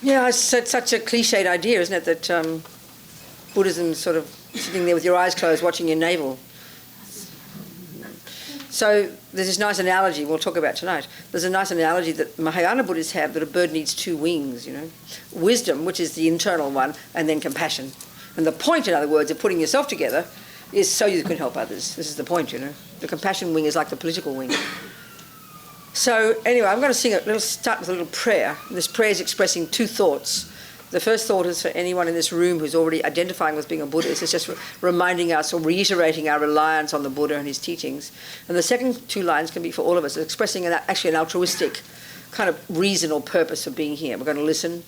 Yeah, it's such a cliched idea, isn't it, that Buddhism's sort of sitting there with your eyes closed watching your navel. So there's this nice analogy we'll talk about tonight. There's a nice analogy that Mahayana Buddhists have that a bird needs two wings, you know. Wisdom, which is the internal one, and then compassion. And the point, in other words, of putting yourself together is so you can help others. This is the point, you know. The compassion wing is like the political wing. So anyway, I'm going to start with a little prayer. This prayer is expressing two thoughts. The first thought is for anyone in this room who's already identifying with being a Buddhist. It's just reminding us or reiterating our reliance on the Buddha and his teachings. And the second two lines can be for all of us, expressing actually an altruistic kind of reason or purpose for being here. We're going to listen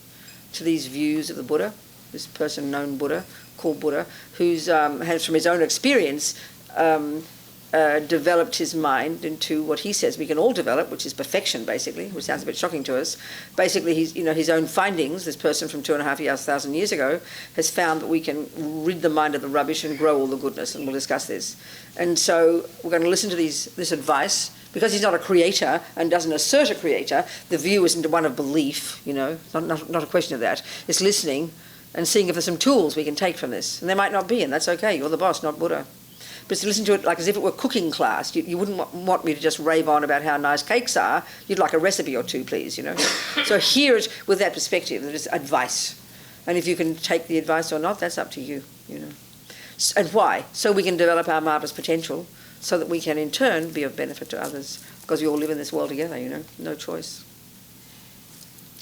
to these views of the Buddha, this person known Buddha, called Buddha, who's has from his own experience developed his mind into what he says we can all develop, which is perfection, basically, which sounds a bit shocking to us. Basically, his own findings, this person from 2,500 years ago, has found that we can rid the mind of the rubbish and grow all the goodness, and we'll discuss this. And so we're going to listen to this advice. Because he's not a creator and doesn't assert a creator, the view isn't one of belief, you know, not a question of that. It's listening and seeing if there's some tools we can take from this. And there might not be, and that's okay. You're the boss, not Buddha. But to listen to it like as if it were cooking class. You wouldn't want me to just rave on about how nice cakes are. You'd like a recipe or two, please, you know. So hear it with that perspective, that it's advice. And if you can take the advice or not, that's up to you, you know. And why? So we can develop our marvellous potential so that we can in turn be of benefit to others. Because we all live in this world together, you know, no choice.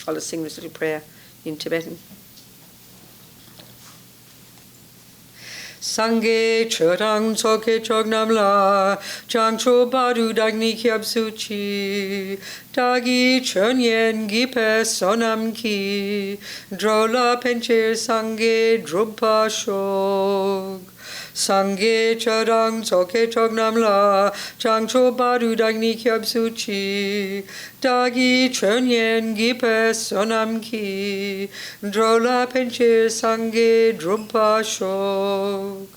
I'll just sing this little prayer in Tibetan. Sangye chörang soke chognam la changcho badu dagni kyab suchi dagi chönyen gipe sonam ki drola penche sangye drupa shog Sangye chörang soke chognam la changcho badu dagni kyab suchi dagi chönyen gipe sonam ki drola penche sangye drupa shog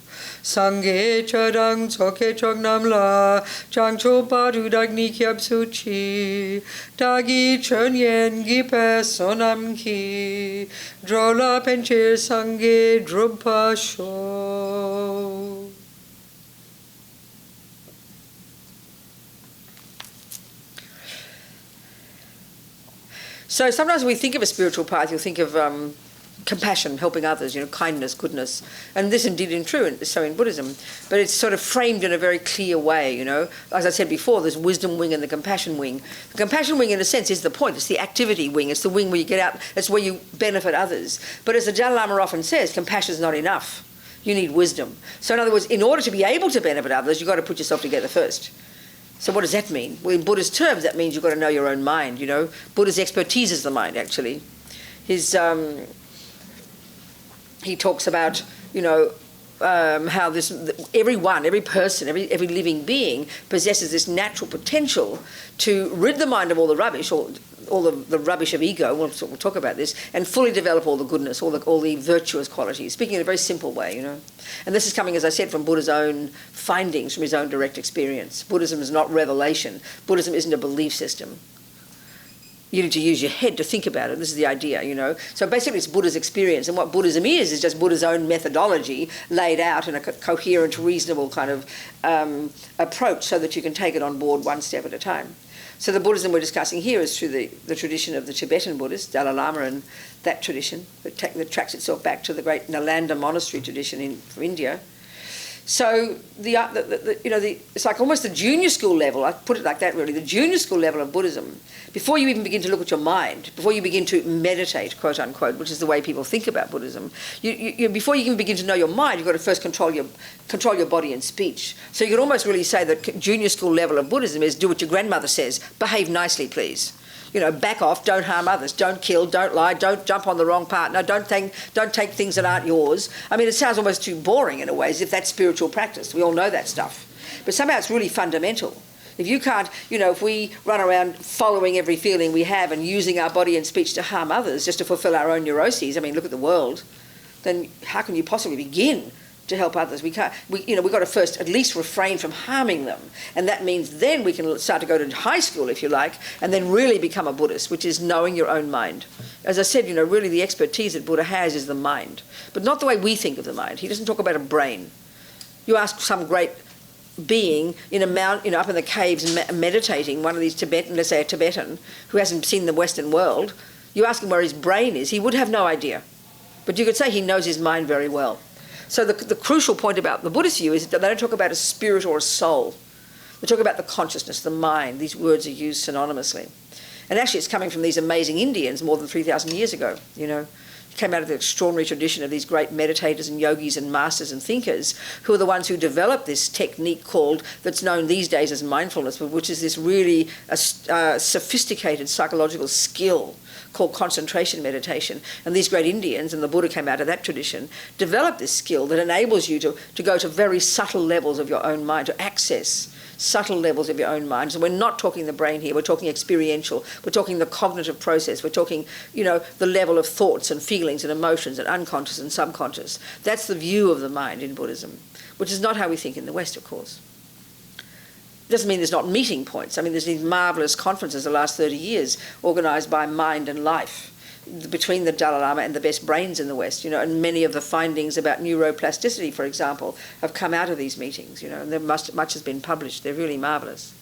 Sangye chörang soke chognam la changcho badu dagni kyab suchi dagi chönyen gipe sonam ki drola penche sangye drupa shog. So sometimes when we think of a spiritual path, you'll think of compassion, helping others, you know, kindness, goodness. And this indeed is true, so in Buddhism. But it's sort of framed in a very clear way, you know. As I said before, there's wisdom wing and the compassion wing. The compassion wing, in a sense, is the point. It's the activity wing. It's the wing where you get out. It's where you benefit others. But as the Dalai Lama often says, compassion is not enough. You need wisdom. So in other words, in order to be able to benefit others, you've got to put yourself together first. So what does that mean? Well, in Buddhist terms, that means you've got to know your own mind, you know. Buddha's expertise is the mind, actually. He talks about, you know, how every person, every living being possesses this natural potential to rid the mind of all the rubbish, or all the rubbish of ego. We'll talk about this, and fully develop all the goodness, all the virtuous qualities. Speaking in a very simple way, you know. And this is coming, as I said, from Buddha's own findings, from his own direct experience. Buddhism is not revelation. Buddhism isn't a belief system. You need to use your head to think about it. This is the idea, you know. So basically it's Buddha's experience, and what Buddhism is just Buddha's own methodology laid out in a coherent, reasonable kind of approach so that you can take it on board one step at a time. So the Buddhism we're discussing here is through the tradition of the Tibetan Buddhists, Dalai Lama, and that tradition that tracks itself back to the great Nalanda monastery tradition from India. So it's like almost the junior school level. I put it like that, really. The junior school level of Buddhism. Before you even begin to look at your mind, before you begin to meditate, quote unquote, which is the way people think about Buddhism, before you even begin to know your mind, you've got to first control your body and speech. So you can almost really say that junior school level of Buddhism is do what your grandmother says. Behave nicely, please. You know, back off, don't harm others, don't kill, don't lie, don't jump on the wrong partner, don't take things that aren't yours. I mean, it sounds almost too boring in a way, as if that's spiritual practice. We all know that stuff. But somehow it's really fundamental. If you can't, you know, if we run around following every feeling we have and using our body and speech to harm others just to fulfill our own neuroses, I mean, look at the world, then how can you possibly begin to help others. We've got to first at least refrain from harming them. And that means then we can start to go to high school, if you like, and then really become a Buddhist, which is knowing your own mind. As I said, really the expertise that Buddha has is the mind, but not the way we think of the mind. He doesn't talk about a brain. You ask some great being in a mount, up in the caves meditating, one of these Tibetan, let's say a Tibetan, who hasn't seen the Western world, you ask him where his brain is, he would have no idea. But you could say he knows his mind very well. So the crucial point about the Buddhist view is that they don't talk about a spirit or a soul. They talk about the consciousness, the mind. These words are used synonymously. And actually it's coming from these amazing Indians more than 3,000 years ago, It came out of the extraordinary tradition of these great meditators and yogis and masters and thinkers who are the ones who developed this technique that's known these days as mindfulness, which is this really sophisticated psychological skill called concentration meditation. And these great Indians, and the Buddha came out of that tradition, developed this skill that enables you to go to very subtle levels of your own mind, to access subtle levels of your own mind. So we're not talking the brain here, we're talking experiential, we're talking the cognitive process, we're talking, the level of thoughts and feelings and emotions and unconscious and subconscious. That's the view of the mind in Buddhism, which is not how we think in the West, of course. Doesn't mean there's not meeting points. I mean, there's these marvellous conferences the last 30 years organised by Mind and Life between the Dalai Lama and the best brains in the West, and many of the findings about neuroplasticity, for example, have come out of these meetings, and much has been published. They're really marvellous.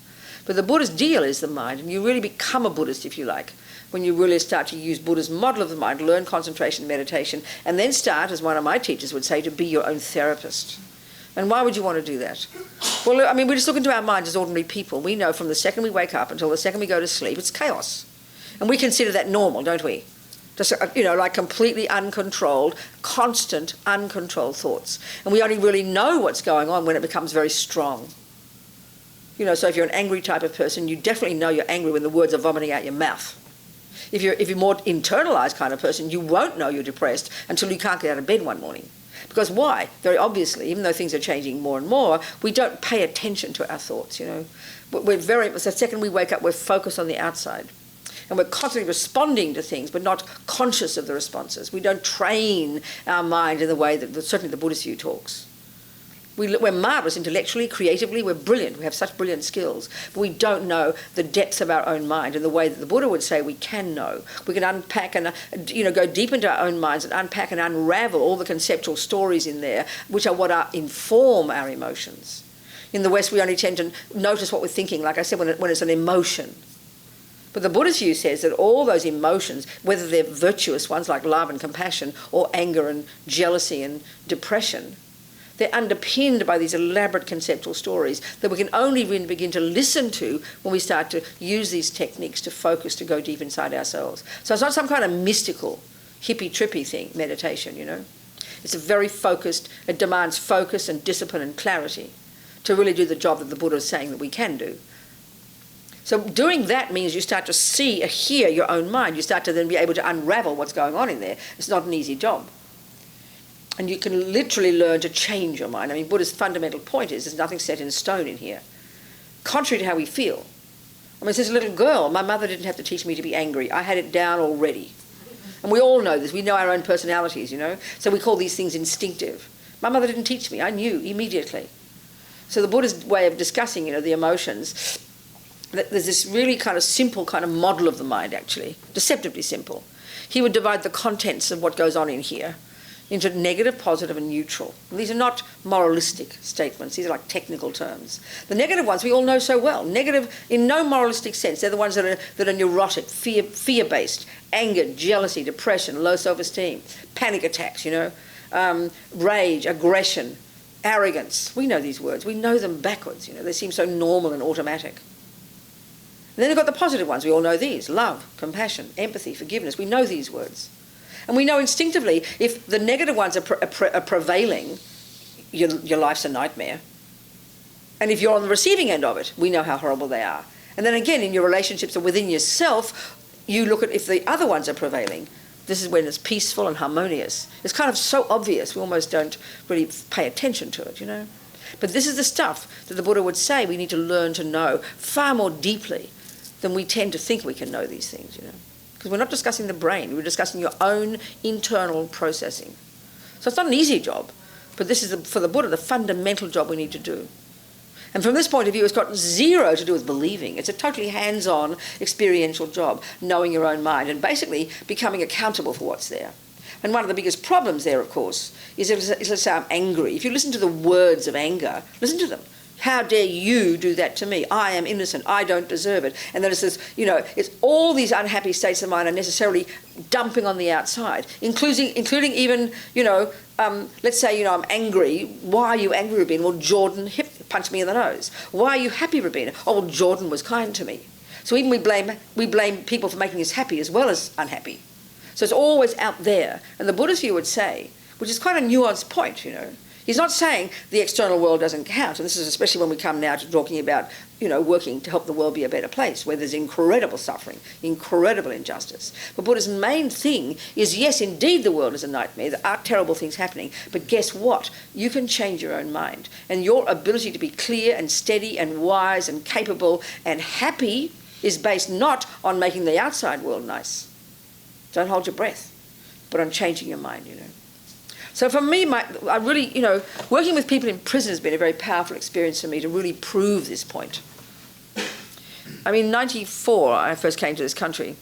But the Buddhist deal is the mind, and you really become a Buddhist, if you like, when you really start to use Buddha's model of the mind, learn concentration meditation, and then start, as one of my teachers would say, to be your own therapist. And why would you want to do that? Well, I mean, we just look into our minds as ordinary people. We know from the second we wake up until the second we go to sleep, it's chaos. And we consider that normal, don't we? Just, like completely uncontrolled, constant, uncontrolled thoughts. And we only really know what's going on when it becomes very strong. So if you're an angry type of person, you definitely know you're angry when the words are vomiting out your mouth. If you're more internalized kind of person, you won't know you're depressed until you can't get out of bed one morning. Because why? Very obviously, even though things are changing more and more, we don't pay attention to our thoughts, So the second we wake up, we're focused on the outside. And we're constantly responding to things, but not conscious of the responses. We don't train our mind in the way that certainly the Buddhist view talks. We're marvellous intellectually, creatively, we're brilliant, we have such brilliant skills, but we don't know the depths of our own mind in the way that the Buddha would say we can know. We can unpack and go deep into our own minds and unpack and unravel all the conceptual stories in there, which are what inform our emotions. In the West, we only tend to notice what we're thinking, like I said, when it's an emotion. But the Buddhist view says that all those emotions, whether they're virtuous ones like love and compassion, or anger and jealousy and depression, they're underpinned by these elaborate conceptual stories that we can only really begin to listen to when we start to use these techniques to focus, to go deep inside ourselves. So it's not some kind of mystical, hippy-trippy thing, meditation, It's a very focused, it demands focus and discipline and clarity to really do the job that the Buddha is saying that we can do. So doing that means you start to see and hear your own mind. You start to then be able to unravel what's going on in there. It's not an easy job. And you can literally learn to change your mind. I mean, Buddha's fundamental point is there's nothing set in stone in here. Contrary to how we feel. I mean, since a little girl, my mother didn't have to teach me to be angry. I had it down already. And we all know this. We know our own personalities, So we call these things instinctive. My mother didn't teach me. I knew immediately. So the Buddha's way of discussing, the emotions, there's this really kind of simple kind of model of the mind, actually, deceptively simple. He would divide the contents of what goes on in here into negative, positive, and neutral. And these are not moralistic statements. These are like technical terms. The negative ones we all know so well. Negative in no moralistic sense. They're the ones that are neurotic, fear-based, anger, jealousy, depression, low self-esteem, panic attacks, rage, aggression, arrogance. We know these words. We know them backwards. They seem so normal and automatic. And then you've got the positive ones. We all know these. Love, compassion, empathy, forgiveness. We know these words. And we know instinctively if the negative ones are prevailing, your life's a nightmare. And if you're on the receiving end of it, we know how horrible they are. And then again, in your relationships or within yourself, you look at if the other ones are prevailing. This is when it's peaceful and harmonious. It's kind of so obvious, we almost don't really pay attention to it, But this is the stuff that the Buddha would say we need to learn to know far more deeply than we tend to think we can know these things, Because we're not discussing the brain, we're discussing your own internal processing. So it's not an easy job. But this is, for the Buddha, the fundamental job we need to do. And from this point of view, it's got zero to do with believing. It's a totally hands-on, experiential job, knowing your own mind and basically becoming accountable for what's there. And one of the biggest problems there, of course, is let's say I'm angry. If you listen to the words of anger, listen to them. How dare you do that to me? I am innocent. I don't deserve it. And then it says, it's all these unhappy states of mind are necessarily dumping on the outside, including even, let's say, I'm angry. Why are you angry, Robina? Well, Jordan punched me in the nose. Why are you happy, Robina? Oh, well, Jordan was kind to me. So even we blame people for making us happy as well as unhappy. So it's always out there. And the Buddhist view would say, which is quite a nuanced point, He's not saying the external world doesn't count, and this is especially when we come now to talking about, working to help the world be a better place, where there's incredible suffering, incredible injustice. But Buddha's main thing is, yes, indeed the world is a nightmare, there are terrible things happening, but guess what? You can change your own mind. And your ability to be clear and steady and wise and capable and happy is based not on making the outside world nice. Don't hold your breath, but on changing your mind, So for me, I really, working with people in prison has been a very powerful experience for me to really prove this point. I mean, in 1994, I first came to this country,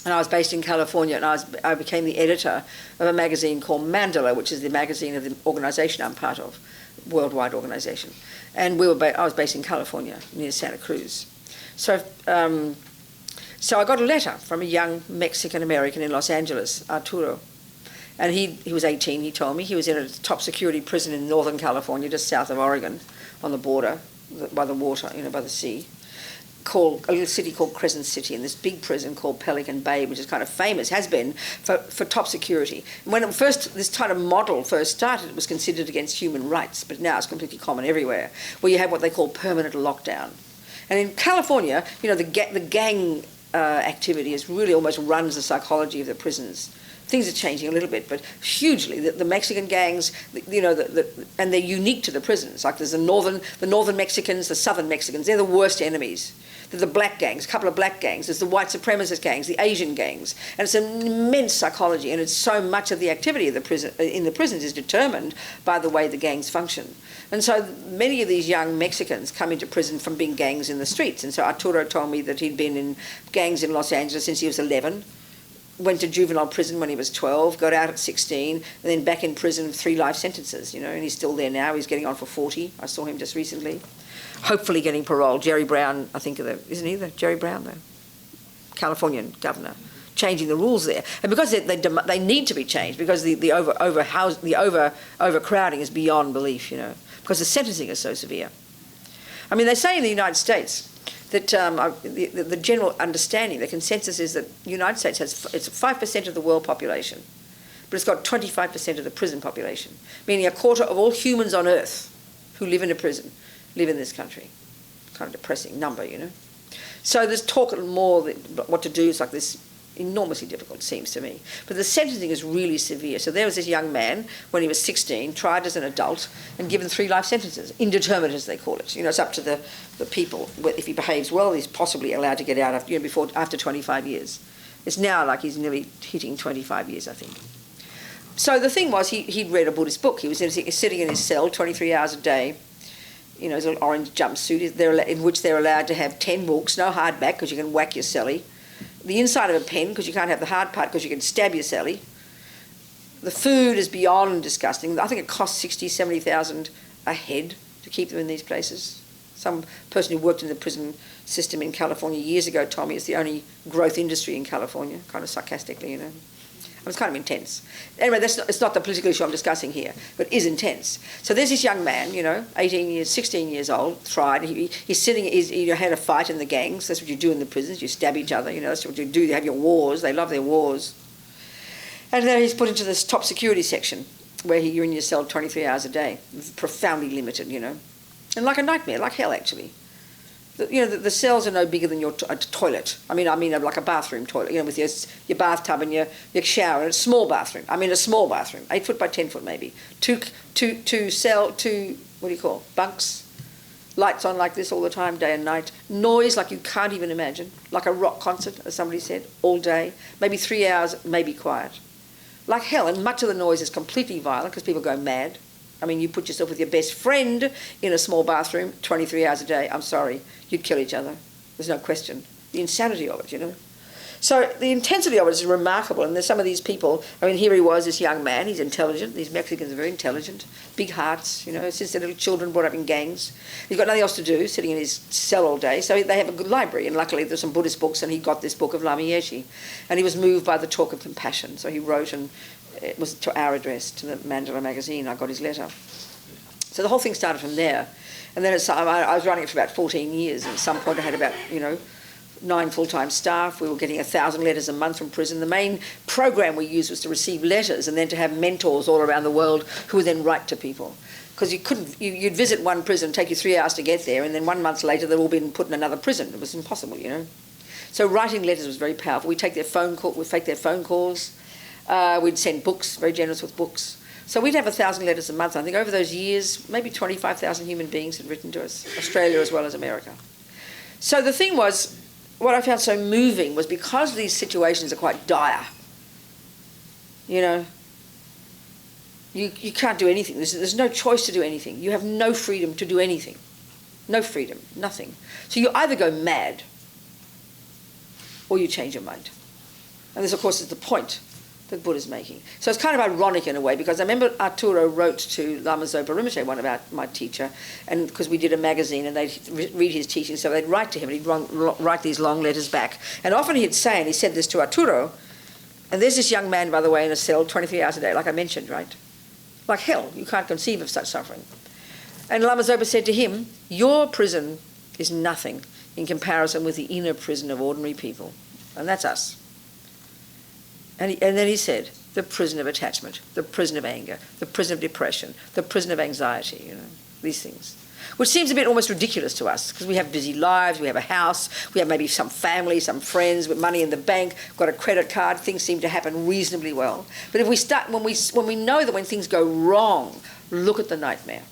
and I was based in California, and I became the editor of a magazine called Mandala, which is the magazine of the organisation I'm part of, worldwide organisation. And I was based in California, near Santa Cruz. So I got a letter from a young Mexican-American in Los Angeles, Arturo. And he was 18, he told me. He was in a top security prison in Northern California, just south of Oregon, on the border, by the water, by the sea, a little city called Crescent City, and this big prison called Pelican Bay, which is kind of famous, has been, for top security. When this kind of model first started, it was considered against human rights, but now it's completely common everywhere, where you have what they call permanent lockdown. And in California, the gang activity is really almost runs the psychology of the prisons. Things are changing a little bit, but hugely. The Mexican gangs, and they're unique to the prisons. Like there's the northern Mexicans, the southern Mexicans. They're the worst enemies. They're the black gangs, a couple of black gangs. There's the white supremacist gangs, the Asian gangs, and it's an immense psychology. And it's so much of the activity of in the prisons is determined by the way the gangs function. And so many of these young Mexicans come into prison from being gangs in the streets. And so Arturo told me that he'd been in gangs in Los Angeles since he was 11. Went to juvenile prison when he was 12, got out at 16, and then back in prison with 3 life sentences, and he's still there now. He's getting on for 40. I saw him just recently. Hopefully getting parole. Jerry Brown, I think, isn't he Jerry Brown, the Californian governor, changing the rules there. And because they need to be changed, because the overcrowding is beyond belief, because the sentencing is so severe. I mean, they say in the United States that the general understanding, the consensus is that the United States it's 5% of the world population, but it's got 25% of the prison population, meaning a quarter of all humans on Earth who live in a prison live in this country. Kind of depressing number, So there's talk more what to do. It's like this enormously difficult, it seems to me. But the sentencing is really severe. So there was this young man, when he was 16, tried as an adult and given 3 life sentences, indeterminate as they call it. It's up to the people. If he behaves well, he's possibly allowed to get out after 25 years. It's now like he's nearly hitting 25 years, I think. So the thing was, he'd read a Buddhist book. He was sitting in his cell 23 hours a day, his little orange jumpsuit, in which they're allowed to have 10 books, no hardback because you can whack your celly. The inside of a pen, because you can't have the hard part because you can stab your celly. The food is beyond disgusting. I think it costs 60,000, 70,000 a head to keep them in these places. Some person who worked in the prison system in California years ago told me it's the only growth industry in California, kind of sarcastically, It was kind of intense. Anyway, it's not the political issue I'm discussing here, but it is intense. So there's this young man, 16 years old, tried. He's sitting, he had a fight in the gangs. That's what you do in the prisons. You stab each other, that's what you do. You have your wars. They love their wars. And then he's put into this top security section where you're in your cell 23 hours a day, profoundly limited, And like a nightmare, like hell, actually. The cells are no bigger than your toilet. I mean, like a bathroom toilet, with your bathtub and your shower, and a small bathroom. A small bathroom, 8 foot by 10 foot maybe. Two bunks, lights on like this all the time, day and night. Noise like you can't even imagine, like a rock concert, as somebody said, all day. Maybe 3 hours, maybe quiet. like hell, and much of the noise is completely violent because people go mad. I mean, you put yourself with your best friend in a small bathroom 23 hours a day, I'm sorry, you'd kill each other. There's no question. The insanity of it, you know. So the intensity of it is remarkable, and there's some of these people, I mean, here he was, this young man, he's intelligent, these Mexicans are very intelligent, big hearts, you know, since they're little children brought up in gangs. He's got nothing else to do, sitting in his cell all day, so they have a good library, and luckily there's some Buddhist books, and he got this book of Lama Yeshe, and he was moved by the talk of compassion, so he wrote, and it was to our address, to the Mandala magazine, I got his letter. So the whole thing started from there, and then I was running it for about 14 years, and at some point I had about, 9 full-time staff. We were getting 1,000 letters a month from prison. The main program we used was to receive letters and then to have mentors all around the world who would then write to people. Because you'd visit one prison, take you 3 hours to get there, and then 1 month later they'd all been put in another prison. It was impossible, you know. So writing letters was very powerful. We'd fake their phone calls. We'd send books, very generous with books. So we'd have 1,000 letters a month. I think over those years, maybe 25,000 human beings had written to us, Australia as well as America. So the thing was, what I found so moving was because these situations are quite dire, you know, you can't do anything. There's no choice to do anything. You have no freedom to do anything. No freedom, nothing. So you either go mad or you change your mind. And this, of course, is the point that Buddha's making. So it's kind of ironic in a way, because I remember Arturo wrote to Lama Zopa Rinpoche, one of my teacher, and because we did a magazine and they'd read his teachings, so they'd write to him and he'd write these long letters back. And often he'd say, and he said this to Arturo, and there's this young man, by the way, in a cell 23 hours a day, like I mentioned, right? Like hell, you can't conceive of such suffering. And Lama Zopa said to him, your prison is nothing in comparison with the inner prison of ordinary people. And that's us. And then he said, the prison of attachment, the prison of anger, the prison of depression, the prison of anxiety, you know, these things. Which seems a bit almost ridiculous to us, because we have busy lives, we have a house, we have maybe some family, some friends, with money in the bank, got a credit card, things seem to happen reasonably well. But if we start, when we know that when things go wrong, look at the nightmare.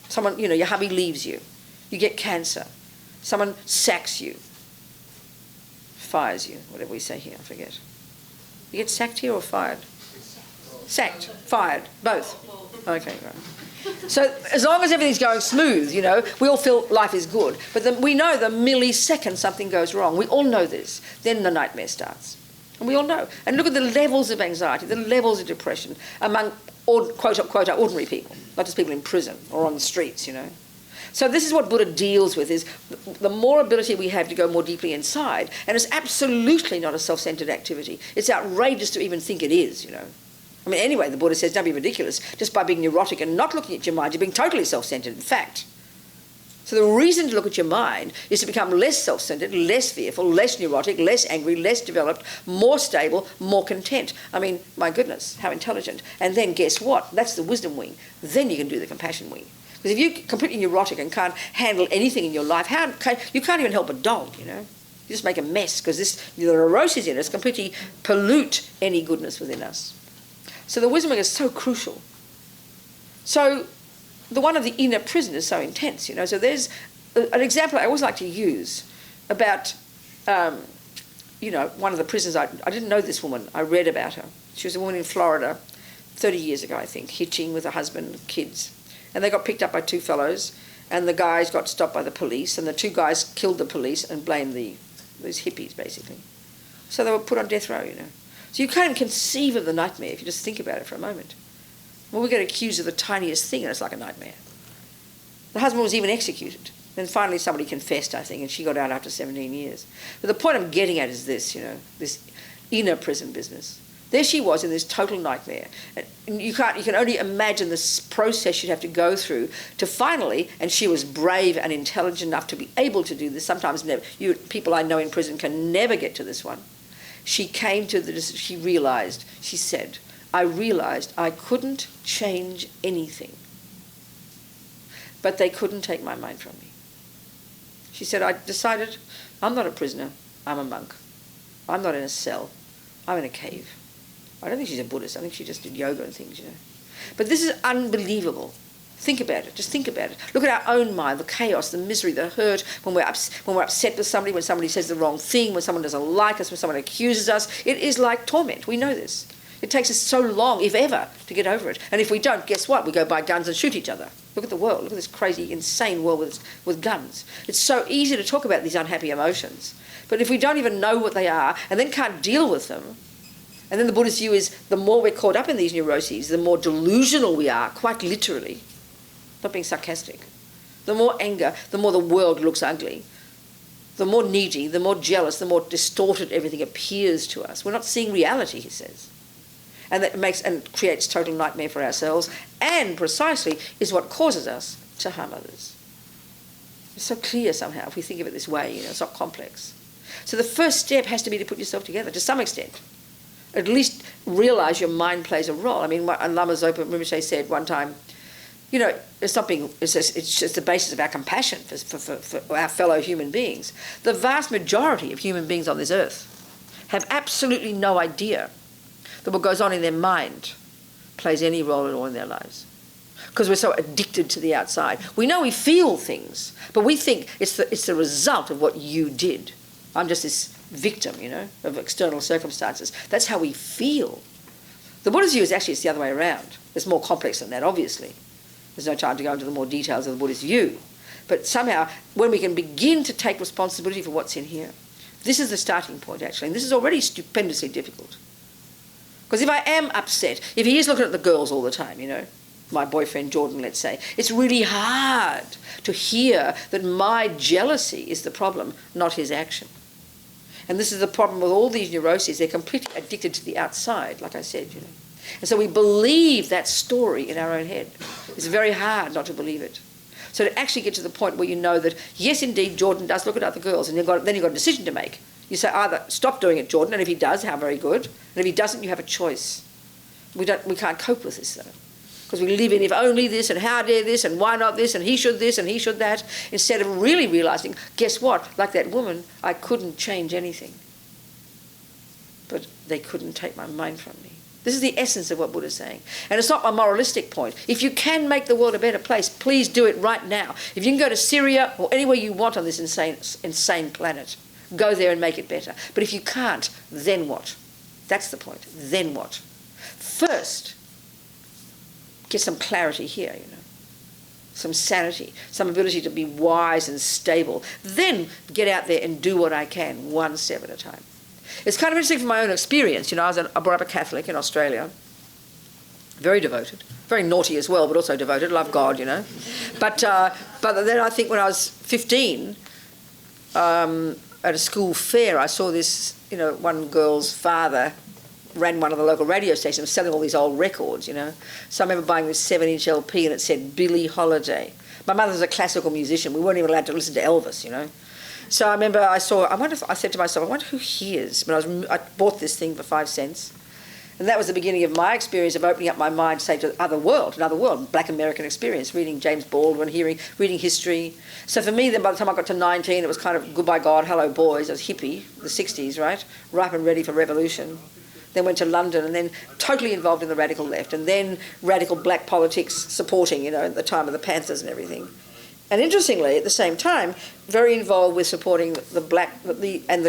Someone, you know, your hubby leaves you, you get cancer, someone sacks you, fires you, whatever we say here, I forget. You get sacked here or fired? Sacked, fired, both. Okay, right. So as long as everything's going smooth, you know, we all feel life is good. But then we know the millisecond something goes wrong. We all know this. Then the nightmare starts. And we all know. And look at the levels of anxiety, the levels of depression among, quote unquote, ordinary people, not just people in prison or on the streets, you know. So this is what Buddha deals with, is the more ability we have to go more deeply inside. And it's absolutely not a self-centered activity. It's outrageous to even think it is, you know. I mean, anyway, the Buddha says, don't be ridiculous. Just by being neurotic and not looking at your mind, you're being totally self-centered, in fact. So the reason to look at your mind is to become less self-centered, less fearful, less neurotic, less angry, less developed, more stable, more content. I mean, my goodness, how intelligent. And then guess what? That's the wisdom wing. Then you can do the compassion wing. Because if you're completely neurotic and can't handle anything in your life, you can't even help a dog, you know. You just make a mess, because the neuroses in us completely pollute any goodness within us. So the wisdom wing is so crucial. So the one of the inner prison is so intense, you know. So there's an example I always like to use about, one of the prisons. I didn't know this woman. I read about her. She was a woman in Florida 30 years ago, I think, hitching with her husband and kids. And they got picked up by two fellows, and the guys got stopped by the police, and the two guys killed the police and blamed these hippies, basically. So they were put on death row, you know. So you can't even conceive of the nightmare if you just think about it for a moment. Well, we get accused of the tiniest thing, and it's like a nightmare. The husband was even executed. Then finally somebody confessed, I think, and she got out after 17 years. But the point I'm getting at is this, you know, this inner prison business. There she was in this total nightmare. And you can only imagine this process she'd have to go through to finally, and she was brave and intelligent enough to be able to do this. Sometimes people I know in prison can never get to this one. She said, I realized I couldn't change anything, but they couldn't take my mind from me. She said, I decided I'm not a prisoner, I'm a monk. I'm not in a cell, I'm in a cave. I don't think she's a Buddhist. I think she just did yoga and things, you know. But this is unbelievable. Think about it. Just think about it. Look at our own mind, the chaos, the misery, the hurt, when we're upset with somebody, when somebody says the wrong thing, when someone doesn't like us, when someone accuses us. It is like torment. We know this. It takes us so long, if ever, to get over it. And if we don't, guess what? We go buy guns and shoot each other. Look at the world. Look at this crazy, insane world with guns. It's so easy to talk about these unhappy emotions. But if we don't even know what they are and then can't deal with them, and then the Buddhist view is the more we're caught up in these neuroses, the more delusional we are, quite literally. Not being sarcastic. The more anger, the more the world looks ugly. The more needy, the more jealous, the more distorted everything appears to us. We're not seeing reality, he says. And that makes and creates total nightmare for ourselves, and precisely is what causes us to harm others. It's so clear somehow if we think of it this way, it's not complex. So the first step has to be to put yourself together to some extent. At least realise your mind plays a role. I mean, Lama Zopa Rinpoche said one time, it's just the basis of our compassion for our fellow human beings. The vast majority of human beings on this earth have absolutely no idea that what goes on in their mind plays any role at all in their lives. Because we're so addicted to the outside. We know we feel things, but we think it's the result of what you did. I'm just this victim, of external circumstances. That's how we feel. The Buddhist view is actually it's the other way around. It's more complex than that, obviously. There's no time to go into the more details of the Buddhist view. But somehow, when we can begin to take responsibility for what's in here, this is the starting point, actually. And this is already stupendously difficult. Because if I am upset, if he is looking at the girls all the time, my boyfriend Jordan, let's say, it's really hard to hear that my jealousy is the problem, not his action. And this is the problem with all these neuroses. They're completely addicted to the outside, like I said, And so we believe that story in our own head. It's very hard not to believe it. So to actually get to the point where you know that, yes, indeed, Jordan does look at other girls, and then you've got a decision to make. You say, either stop doing it, Jordan, and if he does, how very good. And if he doesn't, you have a choice. We can't cope with this, though. Because we live in if only this, and how dare this, and why not this, and he should that, instead of really realising, guess what? Like that woman, I couldn't change anything. But they couldn't take my mind from me. This is the essence of what Buddha's saying. And it's not a moralistic point. If you can make the world a better place, please do it right now. If you can go to Syria or anywhere you want on this insane planet, go there and make it better. But if you can't, then what? That's the point. Then what? First, get some clarity here, some sanity, some ability to be wise and stable. Then get out there and do what I can, one step at a time. It's kind of interesting from my own experience. I brought up a Catholic in Australia, very devoted, very naughty as well, but also devoted, love God, But then I think when I was 15, at a school fair, I saw this, one girl's father ran one of the local radio stations, selling all these old records, So I remember buying this 7-inch LP and it said Billie Holiday. My mother was a classical musician. We weren't even allowed to listen to Elvis, So I remember I said to myself, I wonder who hears. But I bought this thing for 5 cents. And that was the beginning of my experience of opening up my mind, say, to another world, Black American experience, reading James Baldwin, reading history. So for me, then by the time I got to 19, it was kind of goodbye God, hello boys. I was hippie, the 60s, right? Ripe and ready for revolution. Then went to London and then totally involved in the radical left and then radical black politics supporting, at the time of the Panthers and everything. And interestingly, at the same time, very involved with supporting the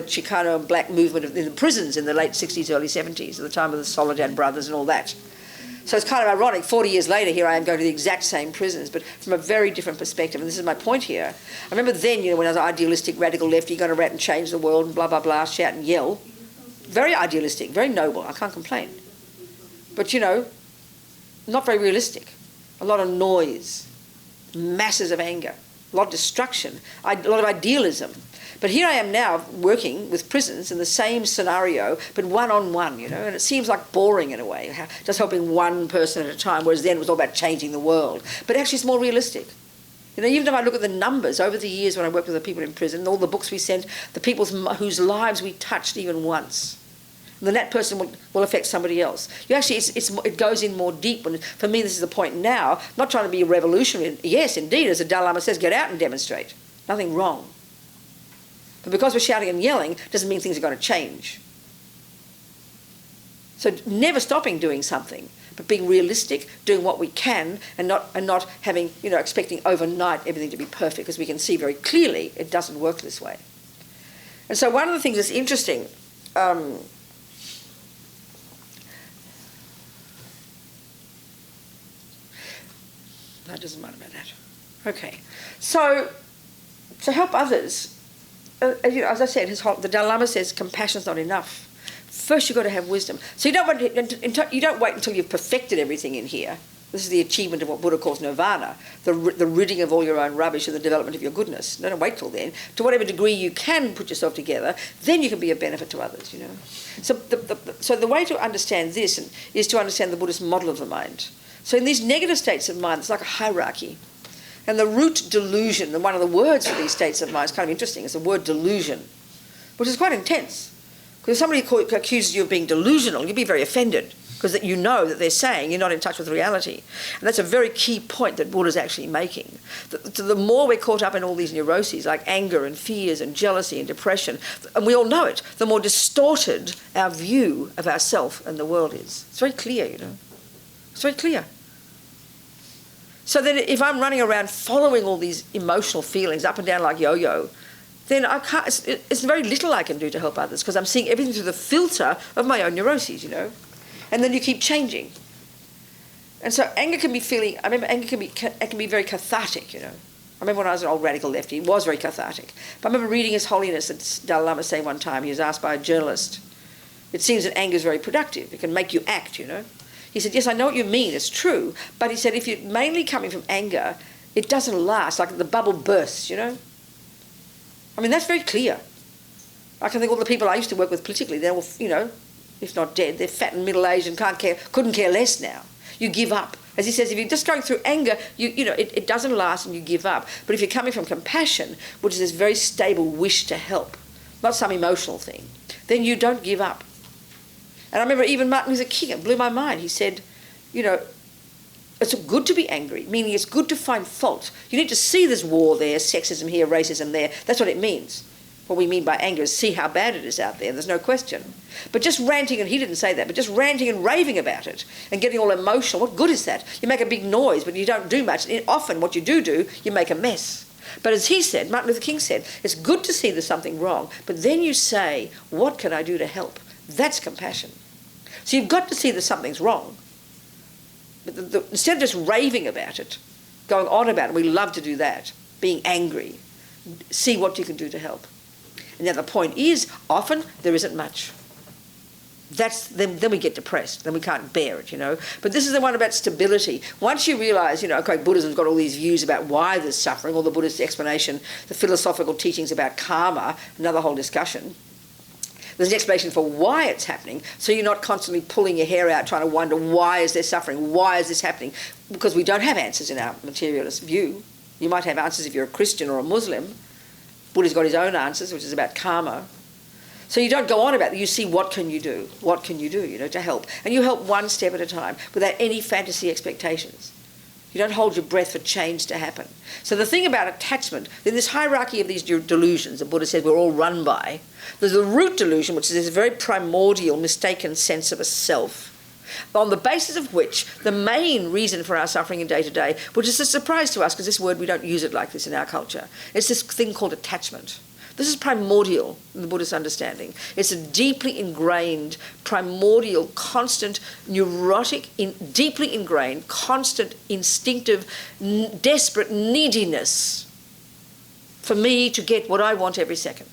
Chicano and black movement in the prisons in the late 60s, early 70s, at the time of the Soledad Brothers and all that. So it's kind of ironic, 40 years later, here I am going to the exact same prisons, but from a very different perspective. And this is my point here. I remember then, when I was an idealistic radical lefty, going around and change the world and blah, blah, blah, shout and yell. Very idealistic, very noble, I can't complain. But, not very realistic. A lot of noise, masses of anger, a lot of destruction, a lot of idealism. But here I am now working with prisons in the same scenario, but one-on-one, and it seems like boring in a way, just helping one person at a time, whereas then it was all about changing the world. But actually it's more realistic. Even if I look at the numbers over the years when I worked with the people in prison, all the books we sent, the people whose lives we touched even once, then that person will affect somebody else. It goes in more deep. And for me, this is the point now, not trying to be a revolutionary. Yes, indeed, as the Dalai Lama says, get out and demonstrate. Nothing wrong. But because we're shouting and yelling, doesn't mean things are going to change. So never stopping doing something, but being realistic, doing what we can, and not having, expecting overnight everything to be perfect, because we can see very clearly it doesn't work this way. And so one of the things that's interesting, No, it doesn't mind about that. Okay. So, to help others, as I said, the Dalai Lama says compassion's not enough. First, you've got to have wisdom. So you don't wait until you've perfected everything in here. This is the achievement of what Buddha calls nirvana, the ridding of all your own rubbish and the development of your goodness. Don't wait till then. To whatever degree you can put yourself together, then you can be a benefit to others, you know. So the way to understand this is to understand the Buddhist model of the mind. So in these negative states of mind, it's like a hierarchy. And the root delusion, and one of the words for these states of mind is kind of interesting, it's the word delusion, which is quite intense. Because if somebody accuses you of being delusional, you'd be very offended, because you know that they're saying you're not in touch with reality. And that's a very key point that Buddha's actually making. The more we're caught up in all these neuroses, like anger and fears and jealousy and depression, and we all know it, the more distorted our view of ourself and the world is. It's very clear, you know. It's very clear. So then if I'm running around following all these emotional feelings up and down like yo-yo, then it's very little I can do to help others, because I'm seeing everything through the filter of my own neuroses, you know. And then you keep changing. And so anger can be it can be very cathartic, you know. I remember when I was an old radical lefty, it was very cathartic. But I remember reading His Holiness the Dalai Lama say one time, he was asked by a journalist, it seems that anger is very productive, it can make you act, you know. He said, yes, I know what you mean, it's true, but he said if you're mainly coming from anger, it doesn't last, like the bubble bursts, you know. I mean, that's very clear. I can think of all the people I used to work with politically, they're all, you know, if not dead, they're fat and middle-aged and couldn't care less now. You give up. As he says, if you're just going through anger, you know, it doesn't last and you give up. But if you're coming from compassion, which is this very stable wish to help, not some emotional thing, then you don't give up. And I remember even Martin Luther King, it blew my mind. He said, you know, it's good to be angry, meaning it's good to find fault. You need to see there's war there, sexism here, racism there. That's what it means. What we mean by anger is see how bad it is out there. There's no question. But just ranting, and he didn't say that, but just ranting and raving about it and getting all emotional, what good is that? You make a big noise, but you don't do much. And often what you do, you make a mess. But as he said, Martin Luther King said, it's good to see there's something wrong, but then you say, what can I do to help? That's compassion. So you've got to see that something's wrong. But instead of just raving about it, going on about it, we love to do that, being angry, see what you can do to help. And then the point is, often there isn't much. Then we get depressed, then we can't bear it, you know. But this is the one about stability. Once you realise, you know, okay, Buddhism's got all these views about why there's suffering, all the Buddhist explanation, the philosophical teachings about karma, another whole discussion. There's an explanation for why it's happening, so you're not constantly pulling your hair out trying to wonder why is there suffering, why is this happening, because we don't have answers in our materialist view. You might have answers if you're a Christian or a Muslim. Buddha's got his own answers, which is about karma. So you don't go on about it, you see what can you do, you know, to help. And you help one step at a time without any fantasy expectations. You don't hold your breath for change to happen. So the thing about attachment, in this hierarchy of these delusions the Buddha says we're all run by, there's the root delusion, which is this very primordial, mistaken sense of a self, on the basis of which the main reason for our suffering in day-to-day, which is a surprise to us because this word, we don't use it like this in our culture, it's this thing called attachment. This is primordial in the Buddhist understanding. It's a deeply ingrained, primordial, constant, neurotic, deeply ingrained, constant, instinctive, desperate neediness for me to get what I want every second.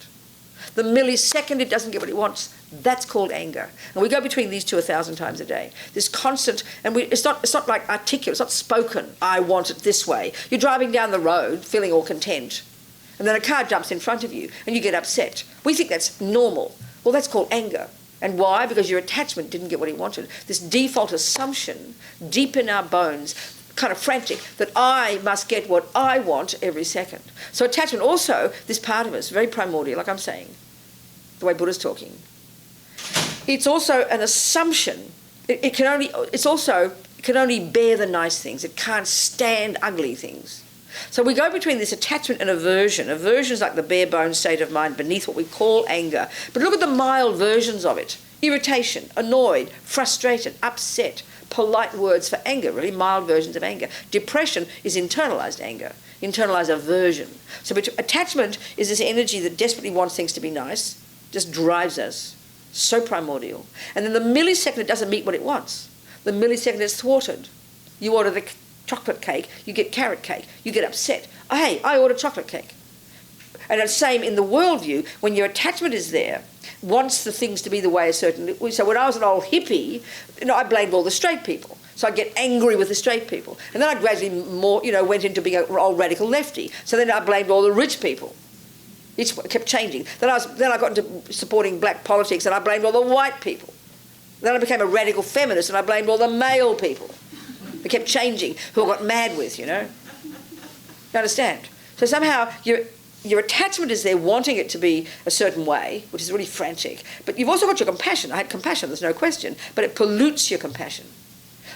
The millisecond it doesn't get what it wants, that's called anger. And we go between these two 1,000 times a day. This constant, and it's not like articulate, it's not spoken, I want it this way. You're driving down the road feeling all content, and then a car jumps in front of you and you get upset. We think that's normal. Well, that's called anger. And why? Because your attachment didn't get what he wanted. This default assumption, deep in our bones, kind of frantic, that I must get what I want every second. So attachment also, this part of us, very primordial, like I'm saying, the way Buddha's talking. It's also an assumption. It can only bear the nice things. It can't stand ugly things. So we go between this attachment and aversion. Aversion is like the bare bones state of mind beneath what we call anger. But look at the mild versions of it. Irritation, annoyed, frustrated, upset. Polite words for anger, really mild versions of anger. Depression is internalized anger, internalized aversion. So attachment is this energy that desperately wants things to be nice, just drives us, so primordial. And then the millisecond it doesn't meet what it wants, the millisecond it's thwarted. You order chocolate cake, you get carrot cake. You get upset. Oh, hey, I ordered chocolate cake. And it's the same in the worldview. When your attachment is there, wants the things to be the way a certain... So when I was an old hippie, I blamed all the straight people. So I'd get angry with the straight people. And then I gradually went into being an old radical lefty. So then I blamed all the rich people. It kept changing. Then I got into supporting black politics and I blamed all the white people. Then I became a radical feminist and I blamed all the male people. It kept changing, who I got mad with, You understand? So somehow your attachment is there wanting it to be a certain way, which is really frantic. But you've also got your compassion. I had compassion, there's no question. But it pollutes your compassion.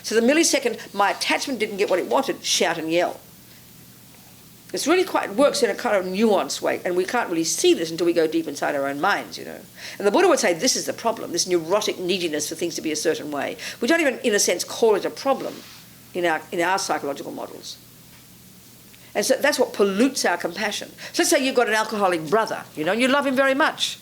So the millisecond my attachment didn't get what it wanted, shout and yell. It's really works in a kind of nuanced way, and we can't really see this until we go deep inside our own minds, And the Buddha would say this is the problem, this neurotic neediness for things to be a certain way. We don't even, in a sense, call it a problem in our psychological models. And so that's what pollutes our compassion. So let's say you've got an alcoholic brother, and you love him very much.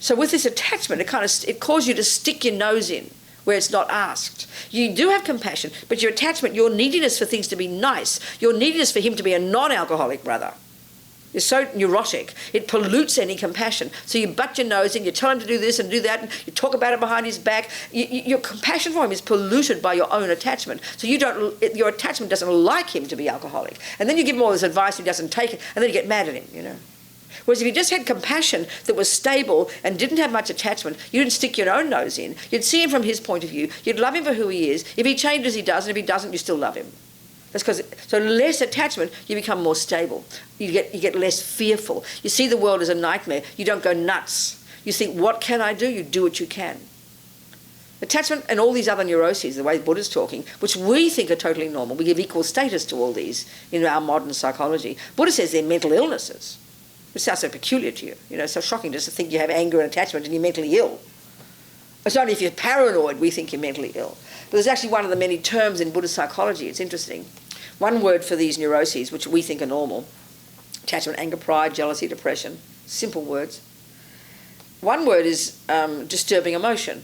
So with this attachment, it causes you to stick your nose in where it's not asked. You do have compassion, but your attachment, your neediness for things to be nice, your neediness for him to be a non-alcoholic brother is so neurotic, it pollutes any compassion. So you butt your nose in, you tell him to do this and do that, and you talk about it behind his back. Your compassion for him is polluted by your own attachment. So your attachment doesn't like him to be alcoholic. And then you give him all this advice, he doesn't take it, and then you get mad at him, Whereas if you just had compassion that was stable and didn't have much attachment, you didn't stick your own nose in. You'd see him from his point of view. You'd love him for who he is. If he changes, he does, and if he doesn't, you still love him. That's because so less attachment, you become more stable. You get less fearful. You see the world as a nightmare. You don't go nuts. You think, what can I do? You do what you can. Attachment and all these other neuroses, the way Buddha's talking, which we think are totally normal. We give equal status to all these in our modern psychology. Buddha says they're mental illnesses. It sounds so peculiar to you. It's so shocking just to think you have anger and attachment and you're mentally ill. It's only if you're paranoid we think you're mentally ill. But there's actually one of the many terms in Buddhist psychology. It's interesting. One word for these neuroses, which we think are normal: attachment, anger, pride, jealousy, depression. Simple words. One word is disturbing emotion.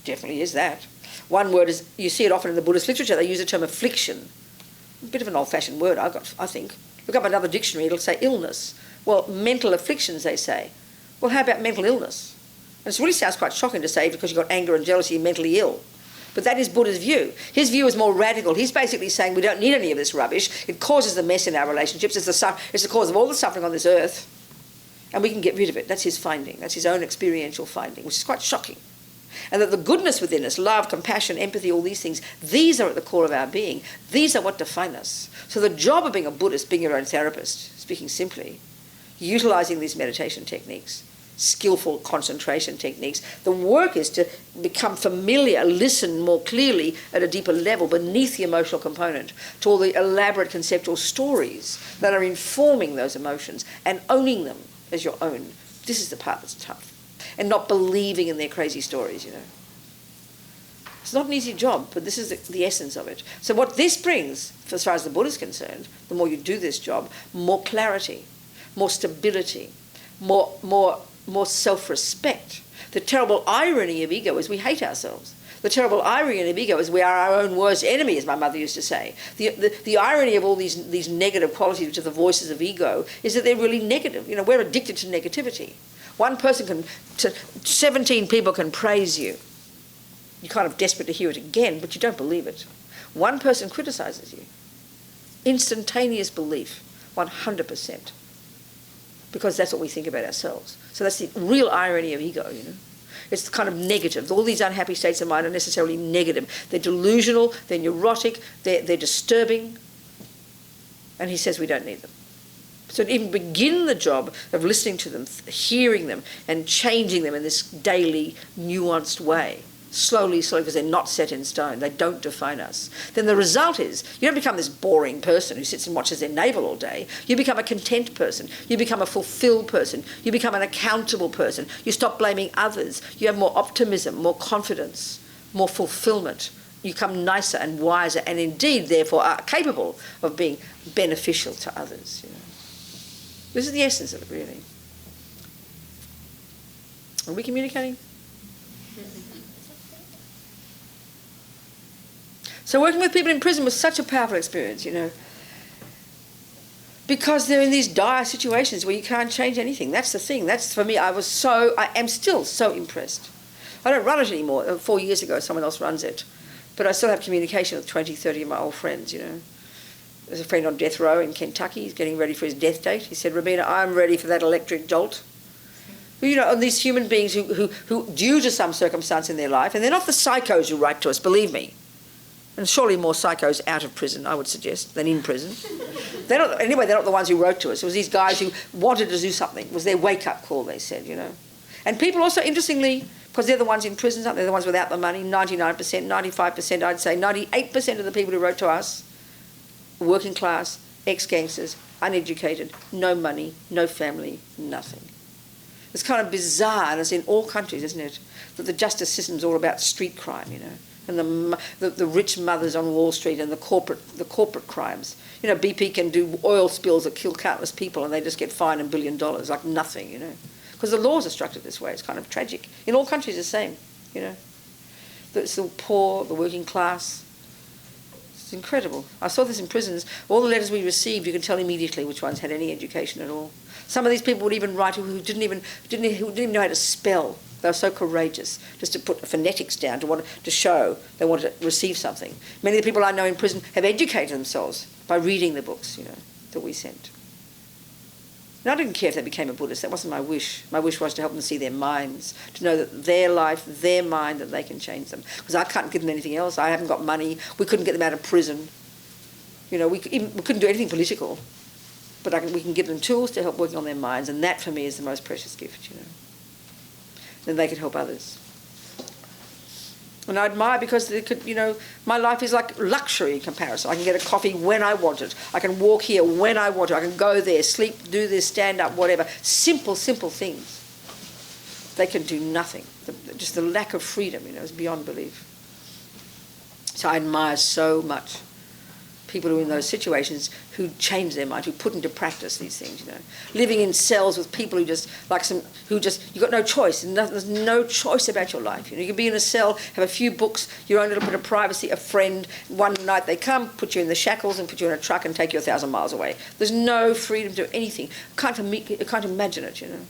Definitely is that. One word is, you see it often in the Buddhist literature, they use the term affliction. A bit of an old-fashioned word, I think. Look up another dictionary, it'll say illness. Well, mental afflictions, they say. Well, how about mental illness? And it really sounds quite shocking to say because you've got anger and jealousy, you're mentally ill. But that is Buddha's view. His view is more radical. He's basically saying we don't need any of this rubbish. It causes the mess in our relationships. It's the cause of all the suffering on this earth. And we can get rid of it. That's his finding. That's his own experiential finding, which is quite shocking. And that the goodness within us, love, compassion, empathy, all these things, these are at the core of our being. These are what define us. So the job of being a Buddhist, being your own therapist, speaking simply, utilising these meditation techniques, skillful concentration techniques, the work is to become familiar, listen more clearly at a deeper level beneath the emotional component to all the elaborate conceptual stories that are informing those emotions and owning them as your own. This is the part that's tough. And not believing in their crazy stories, It's not an easy job, but this is the essence of it. So what this brings, as far as the Buddha is concerned, the more you do this job, more clarity, more stability, more self-respect. The terrible irony of ego is we hate ourselves. The terrible irony of ego is we are our own worst enemy, as my mother used to say. The irony of all these negative qualities, which are the voices of ego, is that they're really negative. We're addicted to negativity. 17 people can praise you. You're kind of desperate to hear it again, but you don't believe it. One person criticises you. Instantaneous belief, 100%. Because that's what we think about ourselves. So that's the real irony of ego, It's kind of negative. All these unhappy states of mind are necessarily negative. They're delusional, they're neurotic, they're disturbing. And he says we don't need them. So to even begin the job of listening to them, hearing them, and changing them in this daily, nuanced way, slowly, because they're not set in stone, they don't define us, then the result is you don't become this boring person who sits and watches their navel all day. You become a content person. You become a fulfilled person. You become an accountable person. You stop blaming others. You have more optimism, more confidence, more fulfillment. You become nicer and wiser and indeed, therefore, are capable of being beneficial to others. This is the essence of it, really. Are we communicating? So working with people in prison was such a powerful experience, you know, because they're in these dire situations where you can't change anything. That's the thing. That's, for me, I am still so impressed. I don't run it anymore. 4 years ago, someone else runs it. But I still have communication with 20, 30 of my old friends, you know. There's a friend on death row in Kentucky. He's getting ready for his death date. He said, Robina, I'm ready for that electric jolt. You know, and these human beings who, due to some circumstance in their life, and they're not the psychos who write to us, believe me. And surely more psychos out of prison, I would suggest, than in prison. They're not the ones who wrote to us. It was these guys who wanted to do something. It was their wake-up call, they said, you know. And people also, interestingly, because they're the ones in prison, they're the ones without the money, 99%, 95%, I'd say 98% of the people who wrote to us, working class, ex-gangsters, uneducated, no money, no family, nothing. It's kind of bizarre, and it's in all countries, isn't it, that the justice system is all about street crime, you know, and the rich mothers on Wall Street and the corporate crimes. You know, BP can do oil spills that kill countless people and they just get fined $1 billion, like nothing, you know. Because the laws are structured this way. It's kind of tragic. In all countries, the same, you know. It's the poor, the working class. It's incredible. I saw this in prisons. All the letters we received, you could tell immediately which ones had any education at all. Some of these people would even write who didn't even know how to spell. They were so courageous just to put phonetics down to show they wanted to receive something. Many of the people I know in prison have educated themselves by reading the books, you know, that we sent. And I didn't care if they became a Buddhist. That wasn't my wish. My wish was to help them see their minds, to know that their life, their mind, that they can change them. Because I can't give them anything else. I haven't got money. We couldn't get them out of prison. You know, we couldn't do anything political. But we can give them tools to help working on their minds, and that for me is the most precious gift, you know. Then they could help others. And I admire because they could, you know, my life is like luxury in comparison. I can get a coffee when I want it. I can walk here when I want to. I can go there, sleep, do this, stand up, whatever. Simple things. They can do nothing. Just the lack of freedom, you know, is beyond belief. So I admire so much people who are in those situations who change their mind, who put into practice these things, you know. Living in cells with people you've got no choice, and there's no choice about your life. You know, you can be in a cell, have a few books, your own little bit of privacy, a friend. One night they come, put you in the shackles and put you in a truck and take you 1,000 miles away. There's no freedom to do anything. You can't imagine it, you know.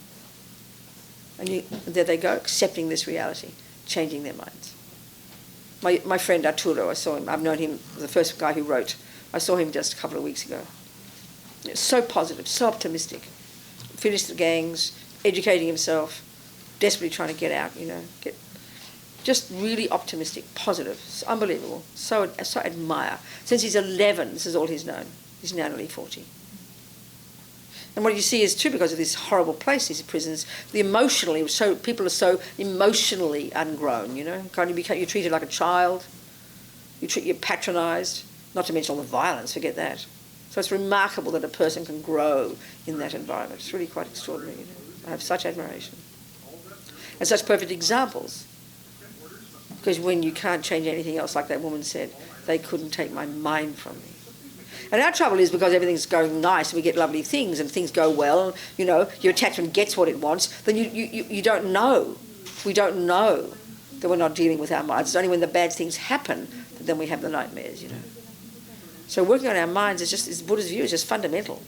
And there they go, accepting this reality, changing their minds. My friend Arturo, I saw him. I've known him, the first guy who wrote. I saw him just a couple of weeks ago. So positive, so optimistic. Finished the gangs, educating himself, desperately trying to get out, you know. Just really optimistic, positive. It's unbelievable. So admire. Since he's 11, this is all he's known. He's now nearly 40. And what you see is too, because of this horrible place, these prisons, people are so emotionally ungrown, you know. You're treated like a child. You're patronised. Not to mention all the violence, forget that. So it's remarkable that a person can grow in that environment. It's really quite extraordinary, you know. I have such admiration. And such perfect examples. Because when you can't change anything else, like that woman said, they couldn't take my mind from me. And our trouble is because everything's going nice and we get lovely things and things go well, and, you know, your attachment gets what it wants, then you don't know. We don't know that we're not dealing with our minds. It's only when the bad things happen that then we have the nightmares, you know. So working on our minds is Buddha's view, is just fundamental.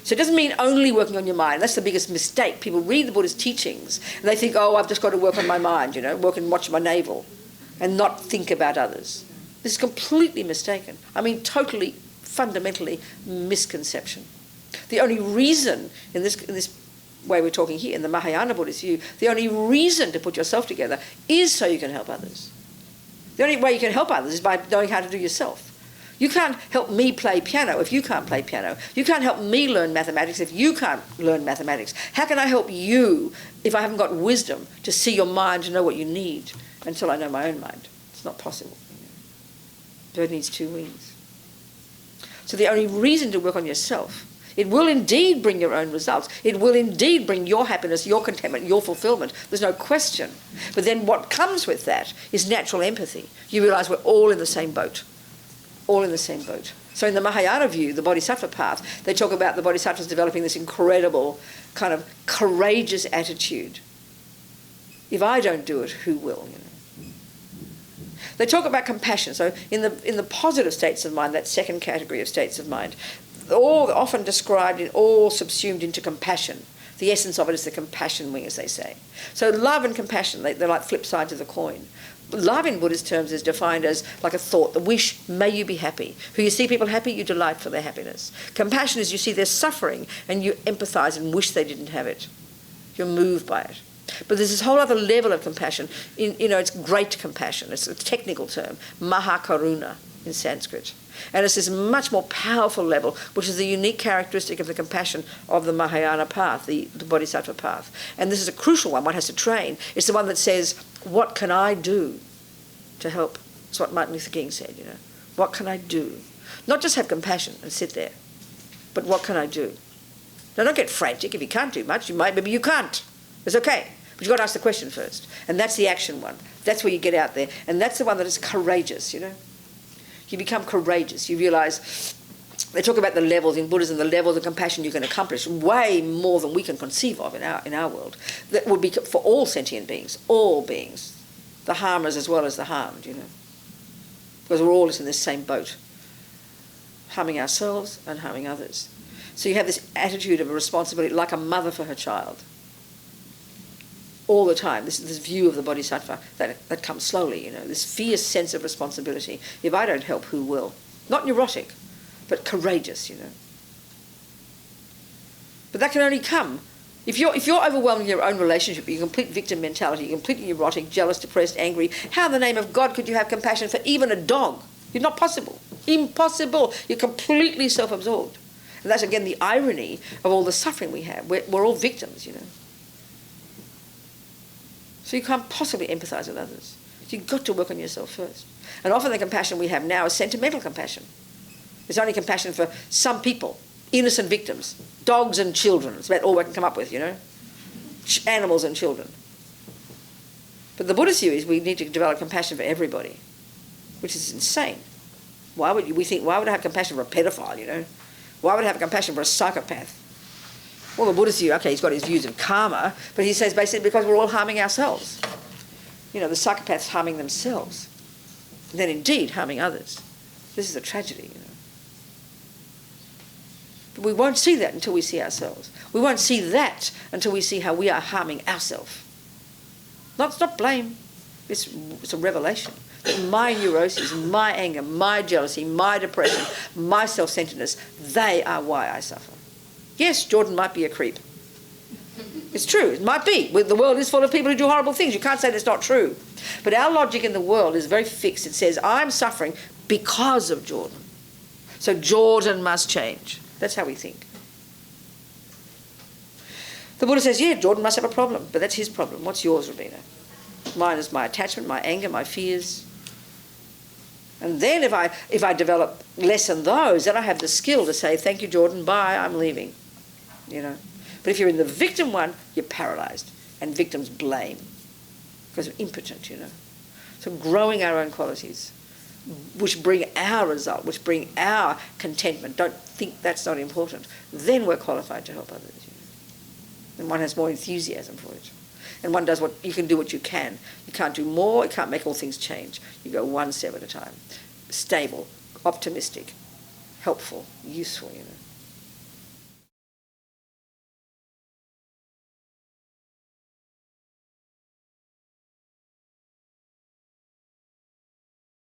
So it doesn't mean only working on your mind. That's the biggest mistake. People read the Buddha's teachings and they think, oh, I've just got to work on my mind, you know, work and watch my navel and not think about others. This is completely mistaken. I mean, totally, fundamentally misconception. The only reason in this way we're talking here, in the Mahayana Buddhist view, the only reason to put yourself together is so you can help others. The only way you can help others is by knowing how to do yourself. You can't help me play piano if you can't play piano. You can't help me learn mathematics if you can't learn mathematics. How can I help you if I haven't got wisdom to see your mind, to know what you need, until I know my own mind? It's not possible. Bird needs two wings. So the only reason to work on yourself, it will indeed bring your own results. It will indeed bring your happiness, your contentment, your fulfillment. There's no question. But then what comes with that is natural empathy. You realise we're all in the same boat. All in the same boat. So in the Mahayana view, the Bodhisattva path, they talk about the Bodhisattvas developing this incredible kind of courageous attitude. If I don't do it, who will? You know? They talk about compassion. So in the positive states of mind, that second category of states of mind, all often described in all subsumed into compassion. The essence of it is the compassion wing, as they say. So love and compassion, they're like flip sides of the coin. Love in Buddhist terms is defined as like a thought, the wish, may you be happy. Who you see people happy, you delight for their happiness. Compassion is you see their suffering and you empathise and wish they didn't have it. You're moved by it. But there's this whole other level of compassion. It's great compassion. It's a technical term, mahakaruna in Sanskrit. And it's this much more powerful level, which is the unique characteristic of the compassion of the Mahayana path, the Bodhisattva path. And this is a crucial one has to train. It's the one that says, what can I do to help? It's what Martin Luther King said, What can I do? Not just have compassion and sit there, but what can I do? Now, don't get frantic. If you can't do much, maybe you can't. It's okay. But you've got to ask the question first. And that's the action one. That's where you get out there. And that's the one that is courageous, You become courageous. You realise, they talk about the levels in Buddhism, the levels of compassion you can accomplish, way more than we can conceive of in our world. That would be for all sentient beings, all beings, the harmers as well as the harmed, Because we're all in this same boat, harming ourselves and harming others. So you have this attitude of a responsibility, like a mother for her child. All the time, this view of the bodhisattva that comes slowly, this fierce sense of responsibility. If I don't help, who will? Not neurotic, but courageous, But that can only come if you're overwhelmed in your own relationship, your complete victim mentality, you're completely neurotic, jealous, depressed, angry. How in the name of God could you have compassion for even a dog? It's not possible. Impossible. You're completely self-absorbed. And that's again the irony of all the suffering we have. We're all victims, So you can't possibly empathise with others. You've got to work on yourself first. And often the compassion we have now is sentimental compassion. It's only compassion for some people, innocent victims, dogs and children. It's about all we can come up with, Animals and children. But the Buddhist view is we need to develop compassion for everybody, which is insane. Why would I have compassion for a pedophile, Why would I have compassion for a psychopath? Well, the Buddhist view, okay, he's got his views of karma, but he says basically because we're all harming ourselves. The psychopaths harming themselves, and then indeed harming others. This is a tragedy, But we won't see that until we see ourselves. We won't see that until we see how we are harming ourselves. It's not blame. It's a revelation that my neuroses, my anger, my jealousy, my depression, my self-centeredness, they are why I suffer. Yes, Jordan might be a creep. It's true, it might be. The world is full of people who do horrible things. You can't say that's not true. But our logic in the world is very fixed. It says, I'm suffering because of Jordan. So Jordan must change. That's how we think. The Buddha says, yeah, Jordan must have a problem, but that's his problem. What's yours, Robina? Mine is my attachment, my anger, my fears. And then if I develop less than those, then I have the skill to say, thank you, Jordan, bye, I'm leaving. But if you're in the victim one, you're paralysed. And victims blame because we're impotent, So growing our own qualities, which bring our result, which bring our contentment. Don't think that's not important. Then we're qualified to help others. And one has more enthusiasm for it. And one does you can do what you can. You can't do more, you can't make all things change. You go one step at a time. Stable, optimistic, helpful, useful,